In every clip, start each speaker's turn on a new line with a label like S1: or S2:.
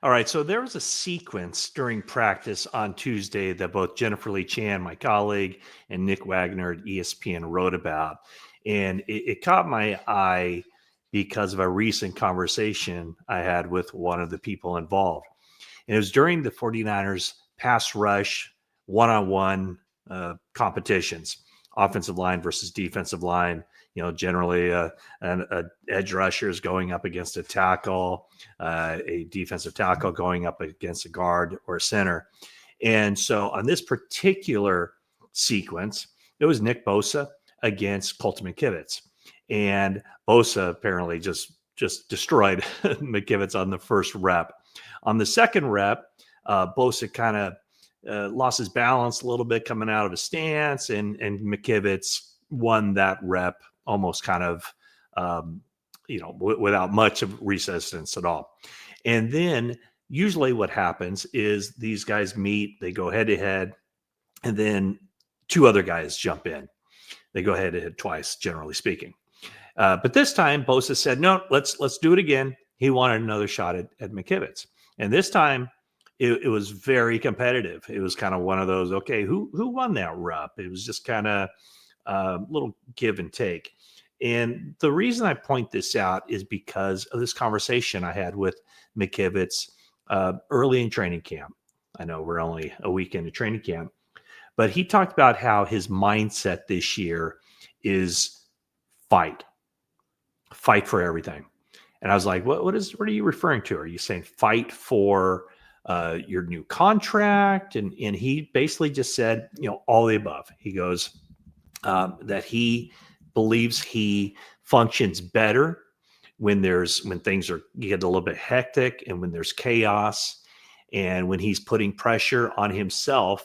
S1: All right. So there was a sequence during practice on Tuesday that both Jennifer Lee Chan, my colleague, and Nick Wagner at ESPN wrote about. And it caught my eye because of a recent conversation I had with one of the people involved. And it was during the 49ers pass rush one on one competitions, offensive line versus defensive line. Generally an edge rusher is going up against a tackle, a defensive tackle going up against a guard or a center. And so on this particular sequence, it was Nick Bosa against Colton McKivitz. And Bosa apparently just destroyed McKivitz on the first rep. On the second rep, Bosa kind of lost his balance a little bit coming out of his stance, and McKivitz won that rep almost kind of, without much of resistance at all. And then usually what happens is these guys meet, they go head to head, and then two other guys jump in. They go head to head twice, generally speaking. But this time, Bosa said, no, let's do it again. He wanted another shot at McKivitz. And this time, it was very competitive. It was kind of one of those, okay, who won that rep? It was just kind of a little give and take. And the reason I point this out is because of this conversation I had with McKivitz early in training camp. I know we're only a week into training camp, but he talked about how his mindset this year is fight for everything. And I was like, what are you referring to? Are you saying fight for your new contract? And he basically just said, all the above. He goes that he believes he functions better when things get a little bit hectic and when there's chaos and when he's putting pressure on himself.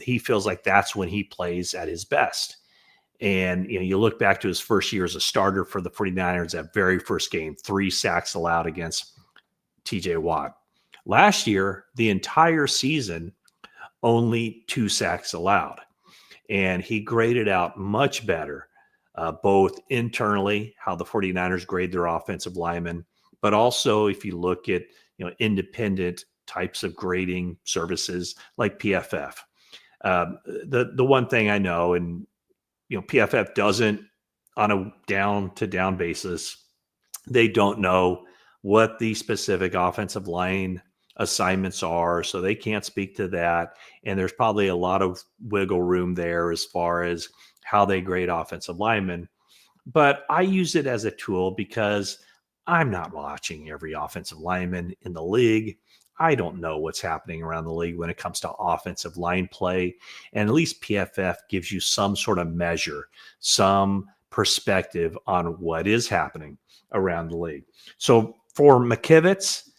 S1: He feels like that's when he plays at his best. And, you look back to his first year as a starter for the 49ers, that very first game, 3 sacks allowed against TJ Watt. Last year, the entire season, only 2 sacks allowed. And he graded out much better, both internally, how the 49ers grade their offensive linemen, but also if you look at, independent types of grading services like PFF. The one thing I know, and PFF doesn't, on a down-to-down basis, they don't know what the specific offensive line assignments are, so they can't speak to that. And there's probably a lot of wiggle room there as far as how they grade offensive linemen. But I use it as a tool because I'm not watching every offensive lineman in the league. I don't know what's happening around the league when it comes to offensive line play. And at least PFF gives you some sort of measure, some perspective on what is happening around the league. So for McKivitz,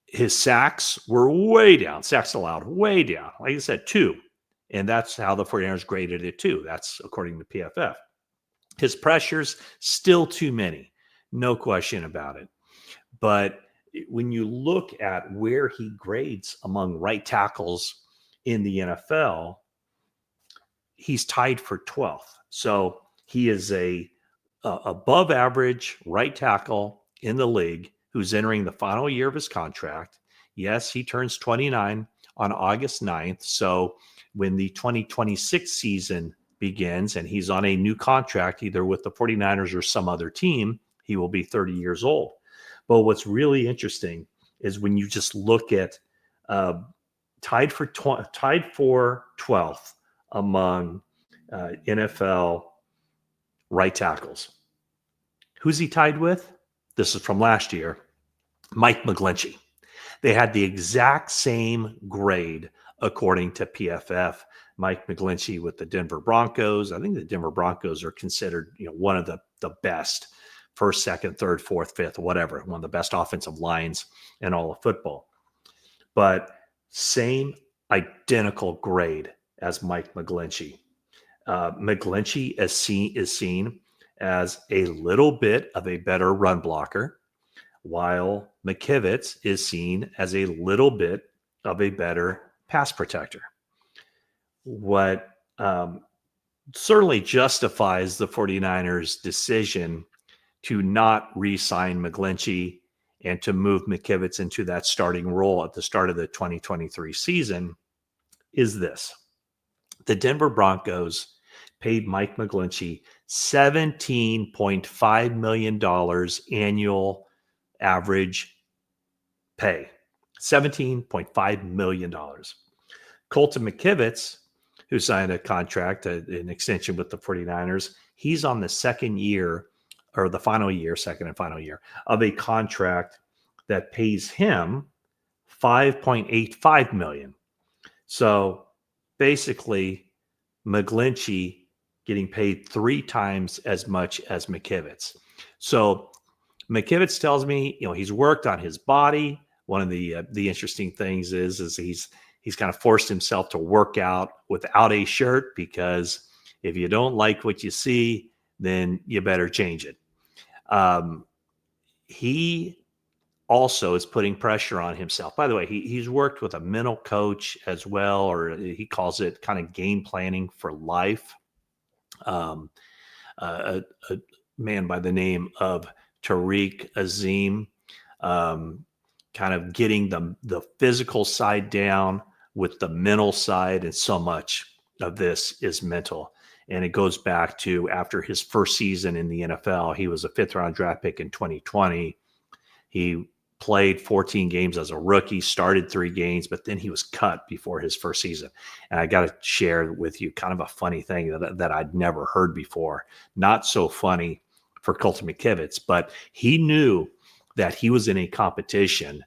S1: his sacks were way down. Sacks allowed way down. Like I said, 2. And that's how the 49ers graded it too. That's according to PFF. His pressures, still too many. No question about it. But when you look at where he grades among right tackles in the NFL, he's tied for 12th. So he is a above average right tackle in the league who's entering the final year of his contract. Yes, he turns 29 on August 9th. So when the 2026 season begins and he's on a new contract, either with the 49ers or some other team, he will be 30 years old. But what's really interesting is when you just look at tied for 12th among NFL right tackles. Who's he tied with? This is from last year. Mike McGlinchey. They had the exact same grade according to PFF. Mike McGlinchey with the Denver Broncos. I think the Denver Broncos are considered, one of the best. First, second, third, fourth, fifth, whatever. One of the best offensive lines in all of football. But same identical grade as Mike McGlinchey. McGlinchey is seen as a little bit of a better run blocker, while McKivitz is seen as a little bit of a better pass protector. What certainly justifies the 49ers' decision to not re-sign McGlinchey and to move McKivitz into that starting role at the start of the 2023 season is this. The Denver Broncos paid Mike McGlinchey $17.5 million annual average pay. $17.5 million. Colton McKivitz, who signed a contract, an extension with the 49ers, he's on the second and final year of a contract that pays him $5.85 million. So basically, McGlinchey getting paid 3 times as much as McKivitz. So McKivitz tells me, he's worked on his body. One of the interesting things is he's kind of forced himself to work out without a shirt, because if you don't like what you see, then you better change it. He also is putting pressure on himself. By the way, he's worked with a mental coach as well, or he calls it kind of game planning for life. A man by the name of Tariq Azim, kind of getting the physical side down with the mental side, and so much of this is mental. And it goes back to after his first season in the NFL. He was a 5th-round draft pick in 2020. He played 14 games as a rookie, started 3 games, but then he was cut before his first season. And I got to share with you kind of a funny thing that I'd never heard before. Not so funny for Colton McKivitz, but he knew that he was in a competition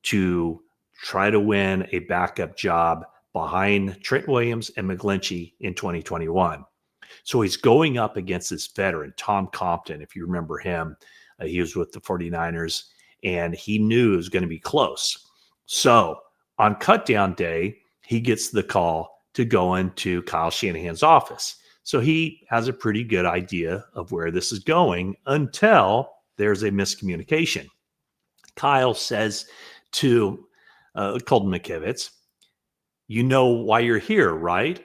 S1: to try to win a backup job behind Trent Williams and McGlinchey in 2021. So he's going up against this veteran, Tom Compton, if you remember him. He was with the 49ers, and he knew it was going to be close. So on cutdown day, he gets the call to go into Kyle Shanahan's office. So he has a pretty good idea of where this is going until there's a miscommunication. Kyle says to Colton McKivitz, "You know why you're here, right?"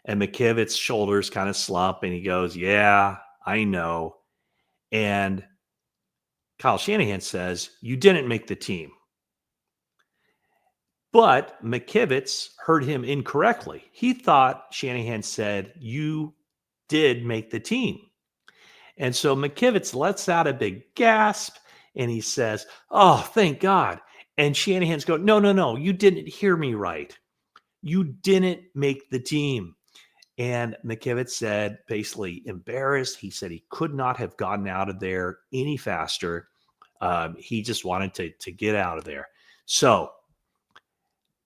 S1: And McKivitz's shoulders kind of slump, and he goes, "Yeah, I know." And Kyle Shanahan says, "You didn't make the team." But McKivitz heard him incorrectly. He thought Shanahan said, "You did make the team." And so McKivitz lets out a big gasp, and he says, "Oh, thank God." And Shanahan's going, No, you didn't hear me right. You didn't make the team." And McKivitz said, basically embarrassed, he said he could not have gotten out of there any faster. He just wanted to get out of there. So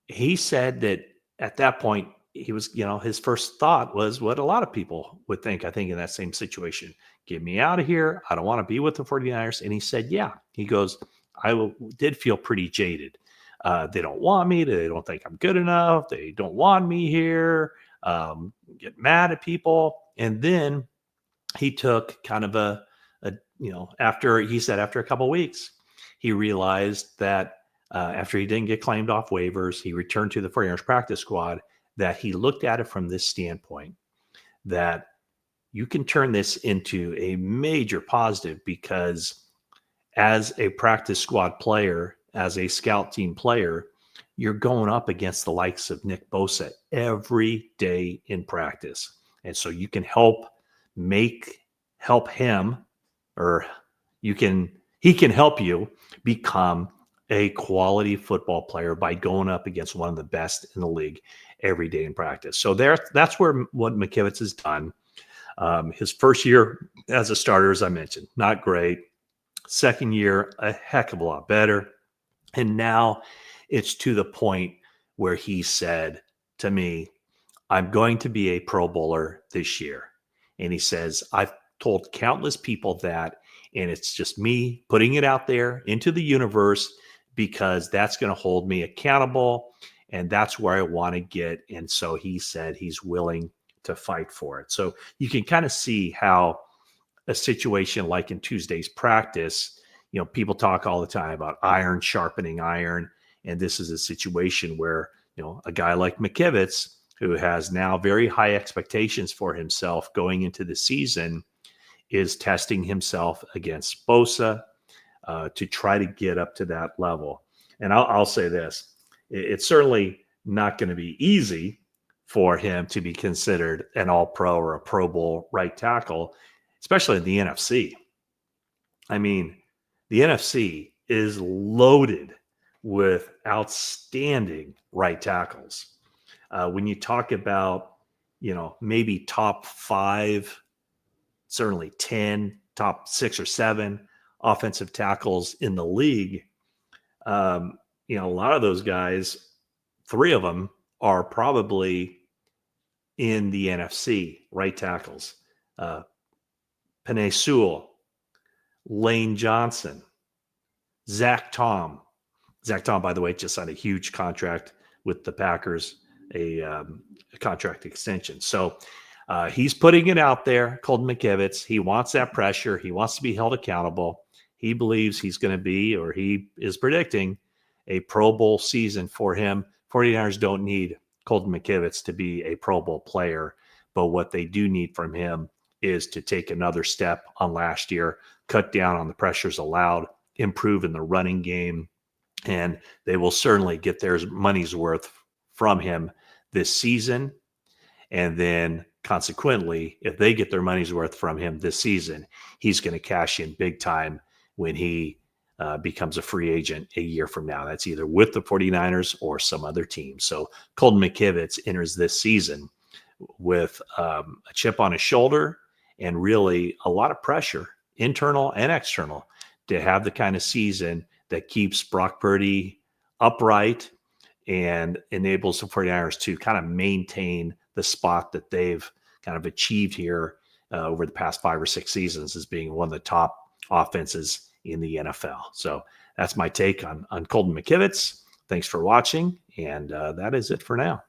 S1: he said that at that point, he was, his first thought was what a lot of people would think, I think, in that same situation. Get me out of here. I don't want to be with the 49ers. And he said, yeah. He goes, I did feel pretty jaded. They don't want me. They don't think I'm good enough. They don't want me here. Get mad at people. And then he took kind of after a couple of weeks, he realized that after he didn't get claimed off waivers, he returned to the 49ers practice squad, that he looked at it from this standpoint, that you can turn this into a major positive, because as a practice squad player, as a scout team player, you're going up against the likes of Nick Bosa every day in practice. And so you can help him, or he can help you become a quality football player by going up against one of the best in the league every day in practice. So that's what McKivitz has done. His first year as a starter, as I mentioned, not great. Second year, a heck of a lot better. And now it's to the point where he said to me, "I'm going to be a Pro Bowler this year." And he says, "I've told countless people that, and it's just me putting it out there into the universe, because that's going to hold me accountable, and that's where I want to get." And so he said he's willing to fight for it. So you can kind of see how a situation like in Tuesday's practice, people talk all the time about iron sharpening iron. And this is a situation where, a guy like McKivitz, who has now very high expectations for himself going into the season, is testing himself against Bosa, to try to get up to that level. And I'll say this, it's certainly not going to be easy for him to be considered an all-pro or a Pro Bowl right tackle, especially in the NFC. I mean, the NFC is loaded with outstanding right tackles. When you talk about, maybe top 5, certainly 10, top 6 or 7 offensive tackles in the league, a lot of those guys, 3 of them are probably in the NFC, right tackles. Penei Sewell, Lane Johnson, Zach Tom. Zach Tom, by the way, just signed a huge contract with the Packers, a contract extension. So he's putting it out there, Colton McKivitz. He wants that pressure. He wants to be held accountable. He believes he's going to be, or he is predicting, a Pro Bowl season for him. 49ers don't need Colton McKivitz to be a Pro Bowl player, but what they do need from him is to take another step on last year, cut down on the pressures allowed, improve in the running game, and they will certainly get their money's worth from him this season. And then consequently, if they get their money's worth from him this season, he's going to cash in big time when he becomes a free agent a year from now. That's either with the 49ers or some other team. So Colton McKivitz enters this season with a chip on his shoulder and really a lot of pressure, internal and external, to have the kind of season that keeps Brock Purdy upright and enables the 49ers to kind of maintain the spot that they've kind of achieved here over the past 5 or 6 seasons as being one of the top offenses in the NFL. So that's my take on Colton McKivitz. Thanks for watching, and that is it for now.